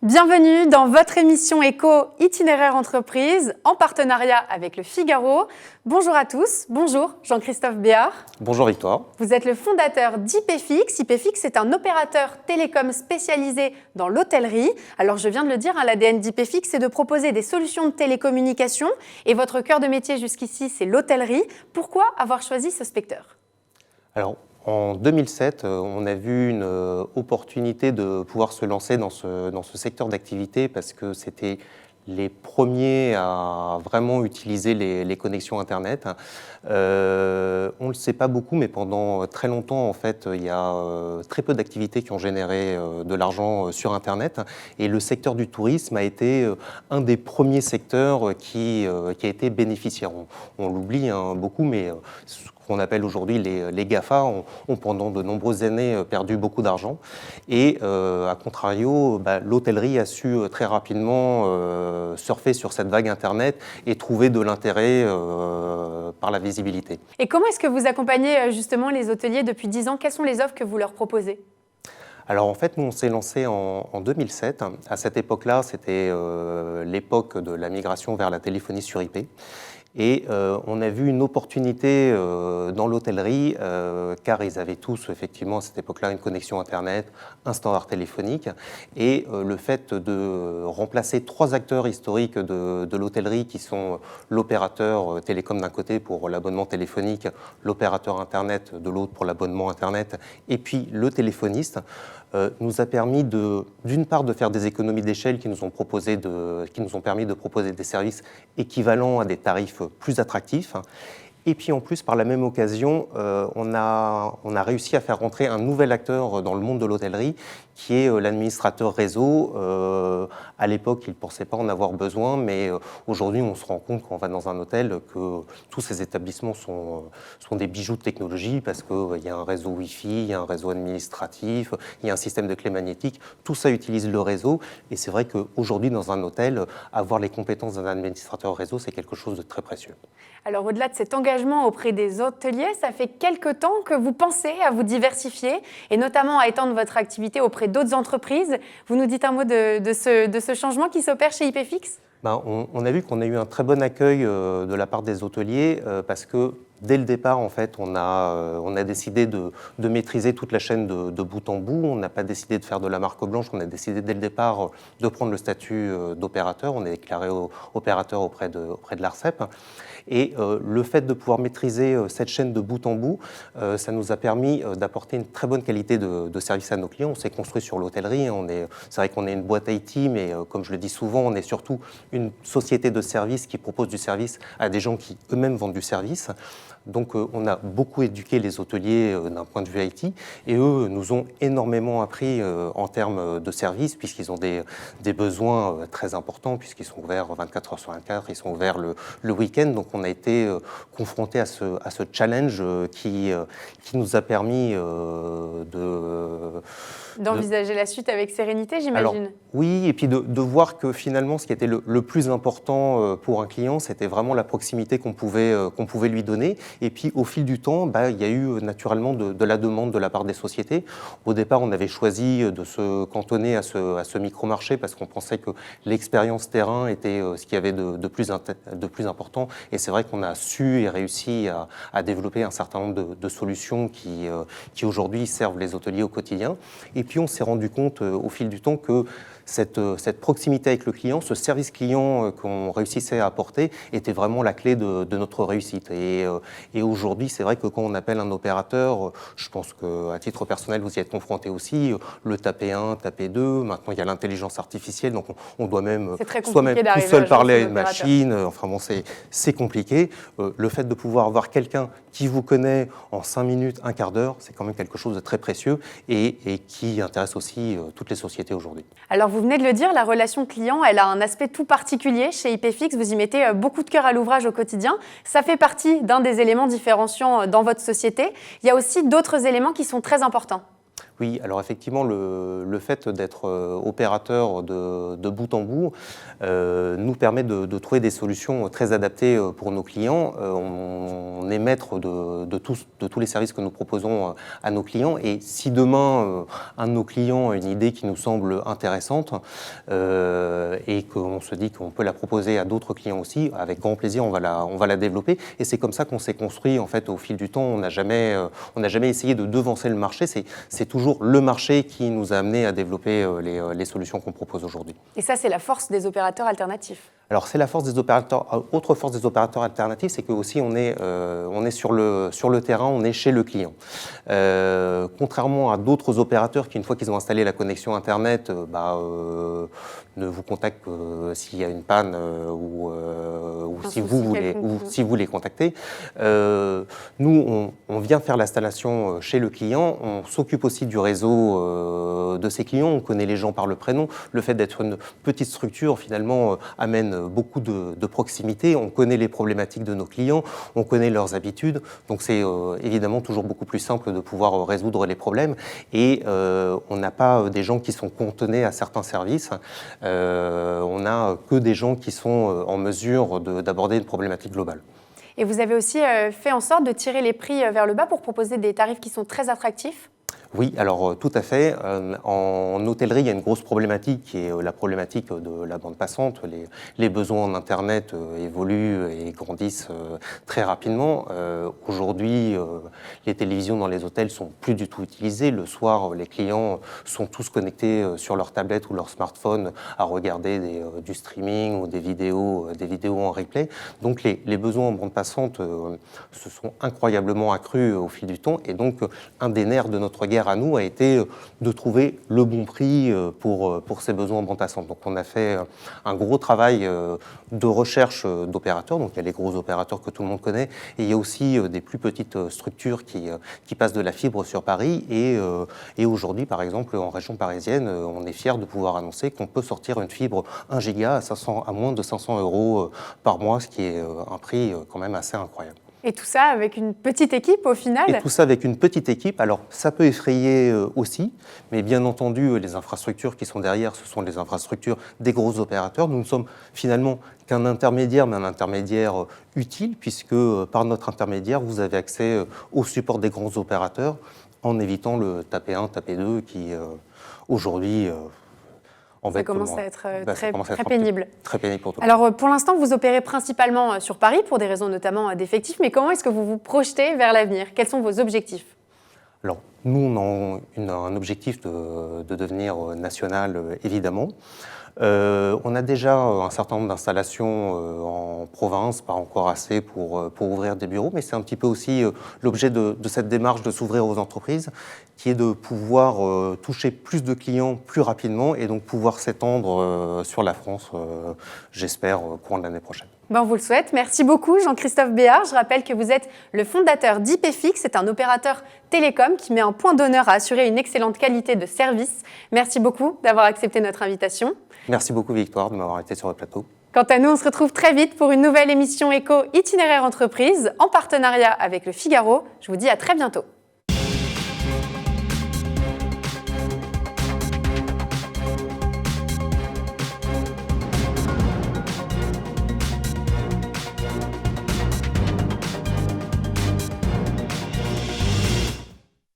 Bienvenue dans votre émission Éco Itinéraire Entreprise en partenariat avec Le Figaro. Bonjour à tous, bonjour Jean-Christophe Béard. Bonjour Victoire. Vous êtes le fondateur d'IPFix. IPFix est un opérateur télécom spécialisé dans l'hôtellerie. Alors je viens de le dire, l'ADN d'IPFix c'est de proposer des solutions de télécommunication et votre cœur de métier jusqu'ici c'est l'hôtellerie. Pourquoi avoir choisi ce secteur ? Alors, en 2007, on a vu une opportunité de pouvoir se lancer dans ce secteur d'activité parce que c'était les premiers à vraiment utiliser les connexions Internet. On ne le sait pas beaucoup, mais pendant très longtemps, en fait, il y a très peu d'activités qui ont généré de l'argent sur Internet. Et le secteur du tourisme a été un des premiers secteurs qui a été bénéficiaire. On l'oublie beaucoup, mais ce qu'on appelle aujourd'hui les GAFA ont pendant de nombreuses années perdu beaucoup d'argent. Et à contrario, l'hôtellerie a su très rapidement surfer sur cette vague Internet et trouver de l'intérêt par la visibilité. Et comment est-ce que vous accompagnez justement les hôteliers depuis 10 ans ? Quelles sont les offres que vous leur proposez ? Alors en fait, nous on s'est lancé en 2007. À cette époque-là, c'était l'époque de la migration vers la téléphonie sur IP. Et on a vu une opportunité dans l'hôtellerie, car ils avaient tous, effectivement, à cette époque-là, une connexion Internet, un standard téléphonique. Et le fait de remplacer 3 acteurs historiques de l'hôtellerie, qui sont l'opérateur télécom d'un côté pour l'abonnement téléphonique, l'opérateur Internet de l'autre pour l'abonnement Internet, et puis le téléphoniste, nous a permis d'une part de faire des économies d'échelle qui nous ont permis de proposer des services équivalents à des tarifs plus attractifs. Et puis en plus, par la même occasion, on a réussi à faire rentrer un nouvel acteur dans le monde de l'hôtellerie, qui est l'administrateur réseau. À l'époque, il ne pensait pas en avoir besoin, mais aujourd'hui, on se rend compte quand on va dans un hôtel que tous ces établissements sont des bijoux de technologie, parce qu'il y a un réseau Wi-Fi, il y a un réseau administratif, il y a un système de clé magnétique. Tout ça utilise le réseau. Et c'est vrai qu'aujourd'hui, dans un hôtel, avoir les compétences d'un administrateur réseau, c'est quelque chose de très précieux. Alors au-delà de cet engagement auprès des hôteliers, ça fait quelque temps que vous pensez à vous diversifier et notamment à étendre votre activité auprès d'autres entreprises. Vous nous dites un mot de ce changement qui s'opère chez IPFix ? On a vu qu'on a eu un très bon accueil de la part des hôteliers parce que dès le départ, en fait, on a décidé de maîtriser toute la chaîne de bout en bout. On n'a pas décidé de faire de la marque blanche. On a décidé dès le départ de prendre le statut d'opérateur. On est déclaré opérateur auprès de l'ARCEP. Et le fait de pouvoir maîtriser cette chaîne de bout en bout, ça nous a permis d'apporter une très bonne qualité de service à nos clients. On s'est construit sur l'hôtellerie. C'est vrai qu'on est une boîte IT, mais comme je le dis souvent, on est surtout une société de service qui propose du service à des gens qui eux-mêmes vendent du service. Donc on a beaucoup éduqué les hôteliers d'un point de vue IT et eux nous ont énormément appris en termes de services puisqu'ils ont des besoins très importants puisqu'ils sont ouverts 24 heures sur 24, ils sont ouverts le week-end. Donc on a été confrontés à ce challenge qui nous a permis d'envisager la suite avec sérénité, j'imagine. Alors, oui, et puis de voir que finalement, ce qui était le plus important pour un client, c'était vraiment la proximité qu'on pouvait lui donner. Et puis, au fil du temps, il y a eu naturellement de la demande de la part des sociétés. Au départ, on avait choisi de se cantonner à ce micro-marché parce qu'on pensait que l'expérience terrain était ce qu'il y avait de plus important. Et c'est vrai qu'on a su et réussi à développer un certain nombre de solutions qui aujourd'hui servent les hôteliers au quotidien. Et puis on s'est rendu compte au fil du temps que cette proximité avec le client, ce service client qu'on réussissait à apporter était vraiment la clé de notre réussite. Et aujourd'hui, c'est vrai que quand on appelle un opérateur, je pense qu'à titre personnel, vous y êtes confronté aussi, le taper 1, taper 2, maintenant il y a l'intelligence artificielle, donc on doit même soi-même tout seul parler à une machine, enfin bon, c'est compliqué. Le fait de pouvoir avoir quelqu'un qui vous connaît en 5 minutes, un quart d'heure, c'est quand même quelque chose de très précieux et qui intéresse aussi toutes les sociétés aujourd'hui. Alors vous venez de le dire, la relation client, elle a un aspect tout particulier chez IPFix. Vous y mettez beaucoup de cœur à l'ouvrage au quotidien. Ça fait partie d'un des éléments différenciants dans votre société. Il y a aussi d'autres éléments qui sont très importants. Oui, alors effectivement, le fait d'être opérateur de bout en bout nous permet de trouver des solutions très adaptées pour nos clients. On est maître de tous les services que nous proposons à nos clients, et si demain, un de nos clients a une idée qui nous semble intéressante et qu'on se dit qu'on peut la proposer à d'autres clients aussi, avec grand plaisir, on va la développer. Et c'est comme ça qu'on s'est construit en fait au fil du temps. On n'a jamais essayé de devancer le marché. C'est toujours le marché qui nous a amené à développer les solutions qu'on propose aujourd'hui. Et ça, c'est la force des opérateurs alternatifs. Alors c'est la force des opérateurs. Autre force des opérateurs alternatifs, c'est que aussi on est sur le terrain, on est chez le client. Contrairement à d'autres opérateurs qui, une fois qu'ils ont installé la connexion Internet, ne vous contactent que s'il y a une panne ou si vous les contactez. Nous, on vient faire l'installation chez le client. On s'occupe aussi du réseau de ses clients. On connaît les gens par le prénom. Le fait d'être une petite structure, finalement, amène beaucoup de proximité. On connaît les problématiques de nos clients. On connaît leurs habitudes. Donc, c'est évidemment toujours beaucoup plus simple de pouvoir résoudre les problèmes. Et on n'a pas des gens qui sont cantonnés à certains services. On n'a que des gens qui sont en mesure d'aborder une problématique globale. Et vous avez aussi fait en sorte de tirer les prix vers le bas pour proposer des tarifs qui sont très attractifs? Oui, alors tout à fait. En hôtellerie, il y a une grosse problématique qui est la problématique de la bande passante. Les besoins en Internet évoluent et grandissent très rapidement. Aujourd'hui, les télévisions dans les hôtels sont plus du tout utilisées. Le soir, les clients sont tous connectés sur leur tablette ou leur smartphone à regarder du streaming ou des vidéos en replay. Donc les besoins en bande passante se sont incroyablement accrus au fil du temps. Et donc, un des nerfs de notre guerre à nous a été de trouver le bon prix pour ces besoins en bande passante. Donc on a fait un gros travail de recherche d'opérateurs. Donc il y a les gros opérateurs que tout le monde connaît, et il y a aussi des plus petites structures qui passent de la fibre sur Paris. Et aujourd'hui, par exemple, en région parisienne, on est fiers de pouvoir annoncer qu'on peut sortir une fibre 1 giga à moins de 500 € par mois, ce qui est un prix quand même assez incroyable. Et tout ça avec une petite équipe au final? Et tout ça avec une petite équipe. Alors ça peut effrayer aussi, mais bien entendu les infrastructures qui sont derrière, ce sont les infrastructures des gros opérateurs. Nous ne sommes finalement qu'un intermédiaire, mais un intermédiaire utile, puisque par notre intermédiaire, vous avez accès au support des grands opérateurs en évitant le taper 1, taper 2 qui aujourd'hui... Ça commence à être très pénible. Très pénible pour tout. Alors, pour l'instant, vous opérez principalement sur Paris, pour des raisons notamment d'effectifs, mais comment est-ce que vous vous projetez vers l'avenir? Quels sont vos objectifs? Alors, nous, on a un objectif de devenir national, évidemment. On a déjà un certain nombre d'installations en province, pas encore assez pour ouvrir des bureaux, mais c'est un petit peu aussi l'objet de cette démarche de s'ouvrir aux entreprises, qui est de pouvoir toucher plus de clients plus rapidement et donc pouvoir s'étendre sur la France, j'espère, courant de l'année prochaine. Ben, on vous le souhaite. Merci beaucoup, Jean-Christophe Béard. Je rappelle que vous êtes le fondateur d'IPFix. C'est un opérateur télécom qui met un point d'honneur à assurer une excellente qualité de service. Merci beaucoup d'avoir accepté notre invitation. Merci beaucoup, Victoire, de m'avoir été sur le plateau. Quant à nous, on se retrouve très vite pour une nouvelle émission Éco Itinéraire Entreprise en partenariat avec Le Figaro. Je vous dis à très bientôt.